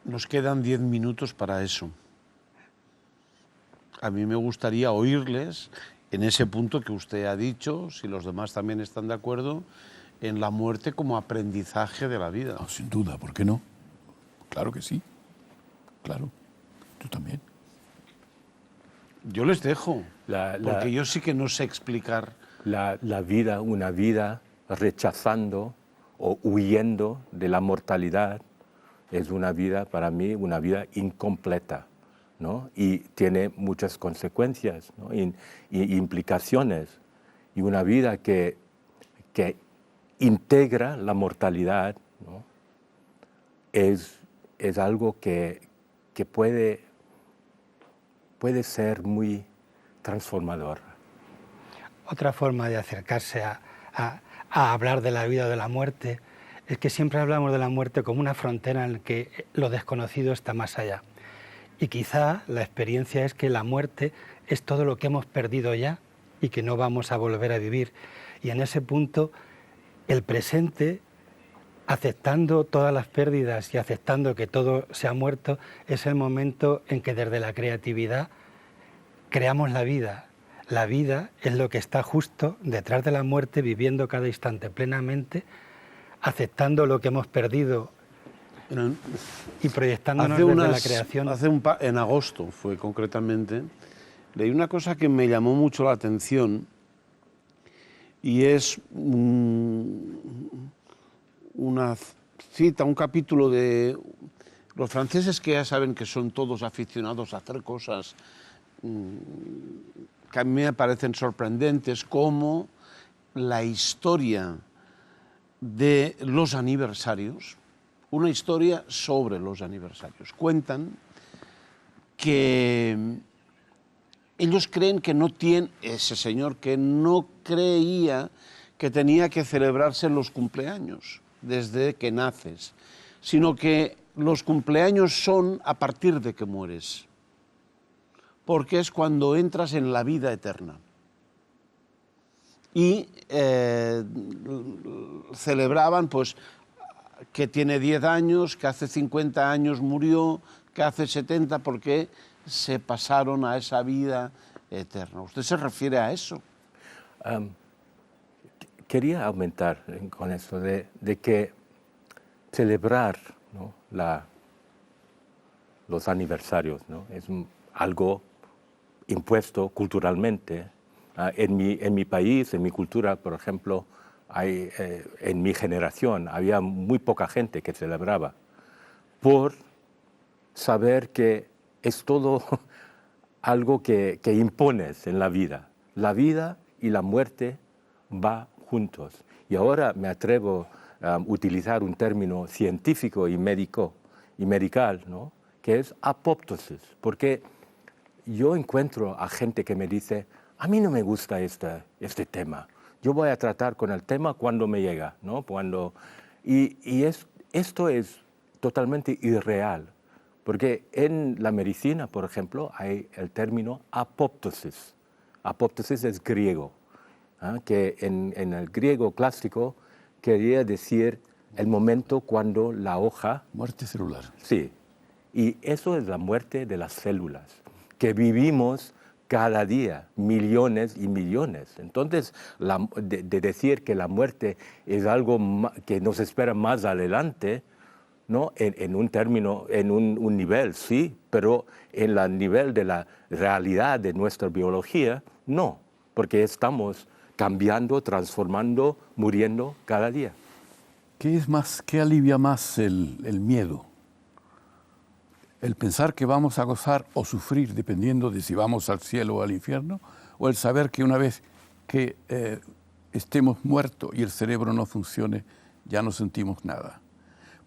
Nos quedan 10 minutos para eso. A mí me gustaría oírles en ese punto que usted ha dicho, si los demás también están de acuerdo, en la muerte como aprendizaje de la vida. No, sin duda, ¿por qué no? Claro que sí, claro. Tú también. Yo les dejo, porque yo sí que no sé explicar. La vida, una vida rechazando o huyendo de la mortalidad, es una vida, para mí, una vida incompleta, ¿no? Y tiene muchas consecuencias, ¿no? y implicaciones. Y una vida que integra la mortalidad, ¿no? es algo que puede ser muy transformador. Otra forma de acercarse a hablar de la vida o de la muerte es que siempre hablamos de la muerte como una frontera en la que lo desconocido está más allá. Y quizá la experiencia es que la muerte es todo lo que hemos perdido ya y que no vamos a volver a vivir. Y en ese punto, el presente, aceptando todas las pérdidas y aceptando que todo se ha muerto, es el momento en que desde la creatividad creamos la vida. La vida es lo que está justo detrás de la muerte, viviendo cada instante plenamente, aceptando lo que hemos perdido y proyectándonos desde la creación. En agosto fue concretamente, leí una cosa que me llamó mucho la atención y es una cita, un capítulo de los franceses, que ya saben que son todos aficionados a hacer cosas que a mí me parecen sorprendentes, como la historia de los aniversarios, una historia sobre los aniversarios. Cuentan que ellos creen que no tiene, ese señor que no creía que tenía que celebrarse los cumpleaños desde que naces, sino que los cumpleaños son a partir de que mueres, porque es cuando entras en la vida eterna. Y celebraban pues que tiene 10 años, que hace 50 años murió, que hace 70, porque se pasaron a esa vida eterna. ¿Usted se refiere a eso? Quería aumentar con esto de que celebrar, ¿no? los aniversarios, ¿no? Es algo impuesto culturalmente. En mi país, en mi cultura, por ejemplo, en mi generación había muy poca gente que celebraba por saber que es todo algo que impones en la vida. La vida y la muerte van juntos. Y ahora me atrevo a utilizar un término científico y médico y medical, ¿no? Que es apoptosis, porque yo encuentro a gente que me dice: a mí no me gusta este tema, yo voy a tratar con el tema cuando me llega, ¿no? Esto es totalmente irreal, porque en la medicina, por ejemplo, hay el término apoptosis. Apoptosis es griego, que en el griego clásico quería decir el momento cuando la hoja... Muerte celular. Sí, y eso es la muerte de las células, que vivimos cada día, millones y millones. Entonces, de decir que la muerte es algo que nos espera más adelante, ¿no? En un término, en un nivel, sí, pero en el nivel de la realidad de nuestra biología, no, porque estamos cambiando, transformando, muriendo cada día. ¿Qué alivia más el miedo? ¿El pensar que vamos a gozar o sufrir dependiendo de si vamos al cielo o al infierno? ¿O el saber que una vez que estemos muertos y el cerebro no funcione, ya no sentimos nada?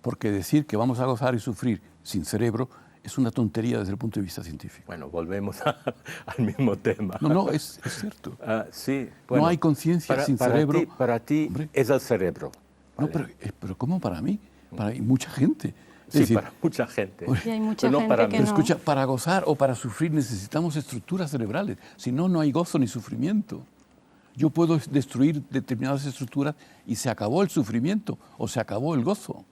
Porque decir que vamos a gozar y sufrir sin cerebro es una tontería desde el punto de vista científico. Bueno, volvemos al mismo tema. No, es cierto. Sí, bueno, no hay conciencia sin cerebro. Para ti Hombre, es el cerebro. ¿vale? No, pero ¿cómo para mí? Para mucha gente. Es Sí, decir, para mucha gente. Y hay mucha Pero no gente para que mí. pero no. escucha, para gozar o para sufrir necesitamos estructuras cerebrales. Si no, no hay gozo ni sufrimiento. Yo puedo destruir determinadas estructuras y se acabó el sufrimiento o se acabó el gozo.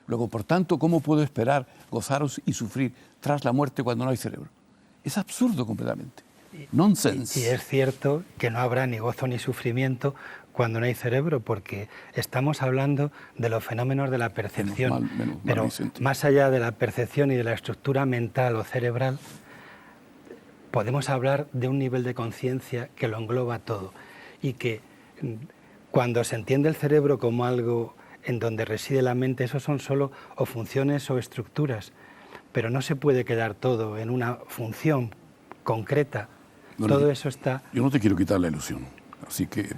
Luego, por tanto, ¿cómo puedo esperar gozar y sufrir tras la muerte cuando no hay cerebro? Es absurdo completamente. Nonsense. Y es cierto que no habrá ni gozo ni sufrimiento cuando no hay cerebro, porque estamos hablando de los fenómenos de la percepción. Menos mal, pero Vicente. más allá de la percepción y de la estructura mental o cerebral, podemos hablar de un nivel de conciencia que lo engloba todo. Y que cuando se entiende el cerebro como algo en donde reside la mente, eso son solo o funciones o estructuras, pero no se puede quedar todo en una función concreta. Todo eso está... Yo no te quiero quitar la ilusión, así que Yo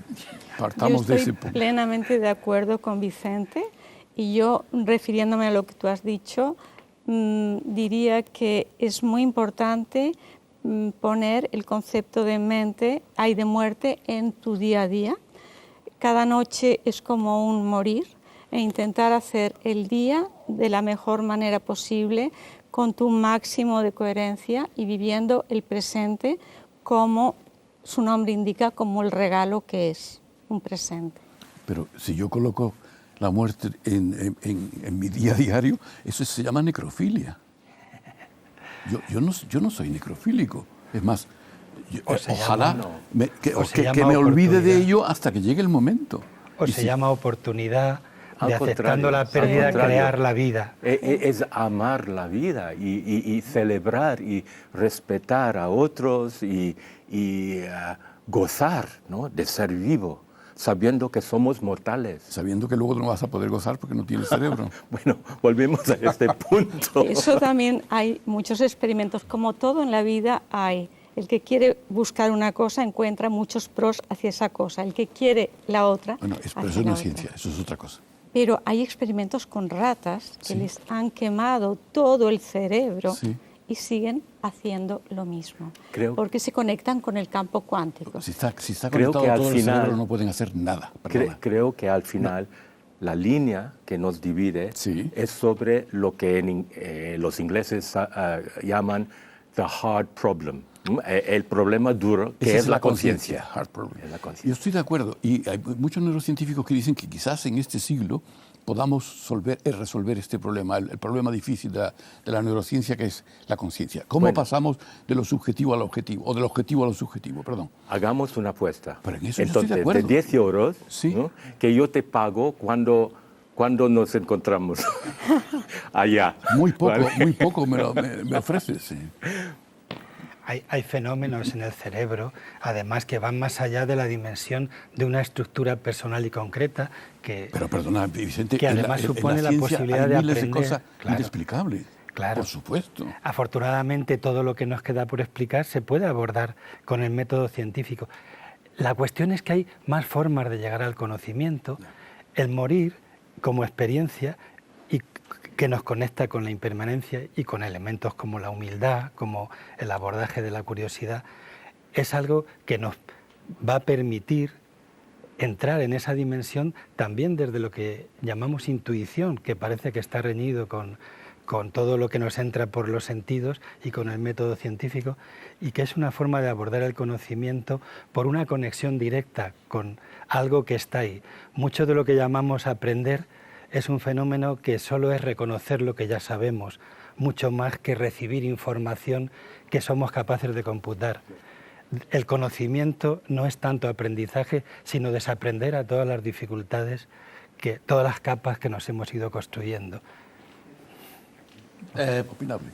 partamos de estoy ese punto. plenamente de acuerdo con Vicente y yo, refiriéndome a lo que tú has dicho, diría que es muy importante poner el concepto de mente y de muerte en tu día a día. Cada noche es como un morir e intentar hacer el día de la mejor manera posible con tu máximo de coherencia y viviendo el presente como su nombre indica, como el regalo que es, un presente. Pero si yo coloco la muerte en mi día a diario, eso se llama necrofilia. Yo no soy necrofílico. Es más, ojalá que me olvide de ello hasta que llegue el momento. O se llama oportunidad de, aceptando la pérdida, crear la vida. Es amar la vida y celebrar y respetar a otros y gozar, ¿no?, de ser vivo, sabiendo que somos mortales. Sabiendo que luego no vas a poder gozar porque no tienes cerebro. Bueno, volvemos a este punto. Eso también hay muchos experimentos, como todo en la vida hay. El que quiere buscar una cosa encuentra muchos pros hacia esa cosa, el que quiere la otra. Bueno, pero eso no es ciencia, eso es otra cosa. Pero hay experimentos con ratas que les han quemado todo el cerebro y siguen haciendo lo mismo, porque se conectan con el campo cuántico. Si está conectado todo el cerebro no pueden hacer nada. Creo que al final la línea que nos divide es sobre lo que los ingleses llaman the hard problem, el problema duro, que es la conciencia. Yo estoy de acuerdo, y hay muchos neurocientíficos que dicen que quizás en este siglo podamos resolver este problema, el problema difícil de la neurociencia, que es la conciencia. ¿Cómo pasamos de lo subjetivo al objetivo, o del objetivo a lo subjetivo, perdón? Hagamos una apuesta. Pero en eso entonces, estoy de acuerdo. De 10 euros, ¿no?, que yo te pago cuando nos encontramos allá. Muy poco me ofreces. Sí. Hay fenómenos en el cerebro, además, que van más allá de la dimensión de una estructura personal y concreta, Pero perdona, Vicente, que además supone la posibilidad de aprender. De cosas inexplicables. Claro. Por supuesto. Afortunadamente, todo lo que nos queda por explicar se puede abordar con el método científico. La cuestión es que hay más formas de llegar al conocimiento. El morir como experiencia, y que nos conecta con la impermanencia y con elementos como la humildad, como el abordaje de la curiosidad, es algo que nos va a permitir entrar en esa dimensión también desde lo que llamamos intuición, que parece que está reñido con todo lo que nos entra por los sentidos y con el método científico, y que es una forma de abordar el conocimiento por una conexión directa con algo que está ahí. Mucho de lo que llamamos aprender es un fenómeno que solo es reconocer lo que ya sabemos, mucho más que recibir información que somos capaces de computar. El conocimiento no es tanto aprendizaje, sino desaprender a todas las dificultades, todas las capas que nos hemos ido construyendo. opinable.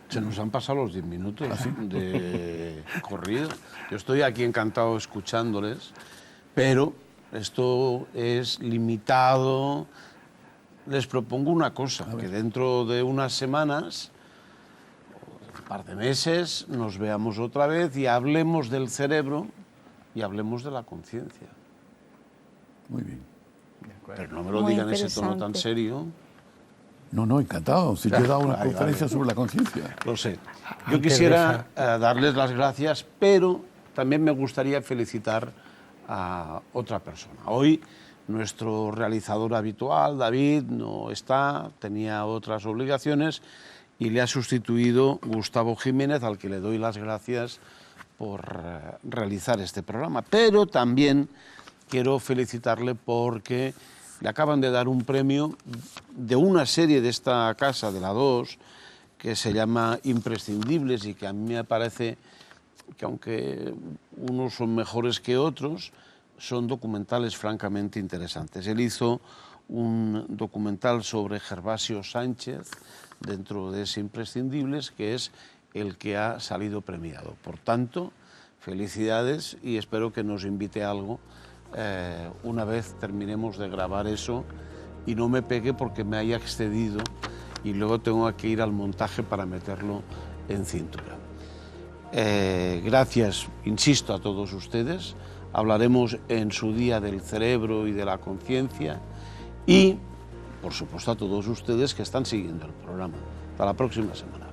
Se nos han pasado los 10 minutos de corrido. Yo estoy aquí encantado escuchándoles, pero esto es limitado. Les propongo una cosa, que dentro de unas semanas, un par de meses, nos veamos otra vez y hablemos del cerebro y hablemos de la conciencia. Muy bien. Pero no me lo digan en ese tono tan serio. No, encantado. Si yo he dado una conferencia sobre la conciencia. Lo sé. Yo quisiera darles las gracias, pero también me gustaría felicitar a otra persona. Hoy nuestro realizador habitual, David, no está, tenía otras obligaciones y le ha sustituido Gustavo Jiménez, al que le doy las gracias por realizar este programa. Pero también quiero felicitarle porque le acaban de dar un premio de una serie de esta casa, de la 2, que se llama Imprescindibles y que a mí me parece que, aunque unos son mejores que otros, son documentales francamente interesantes. Él hizo un documental sobre Gervasio Sánchez dentro de ese Imprescindibles, que es el que ha salido premiado. Por tanto, felicidades y espero que nos invite a algo una vez terminemos de grabar eso y no me pegue porque me haya excedido y luego tengo que ir al montaje para meterlo en cintura. Gracias, insisto, a todos ustedes. Hablaremos en su día del cerebro y de la conciencia y, por supuesto, a todos ustedes que están siguiendo el programa. Hasta la próxima semana.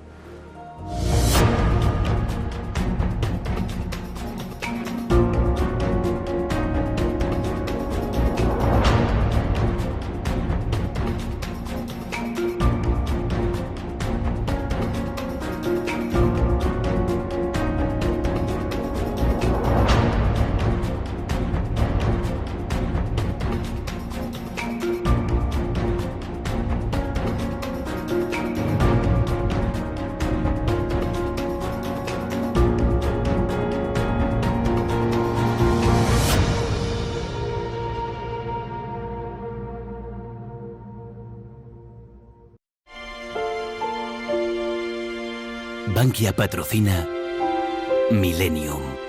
Bankia patrocina Millennium.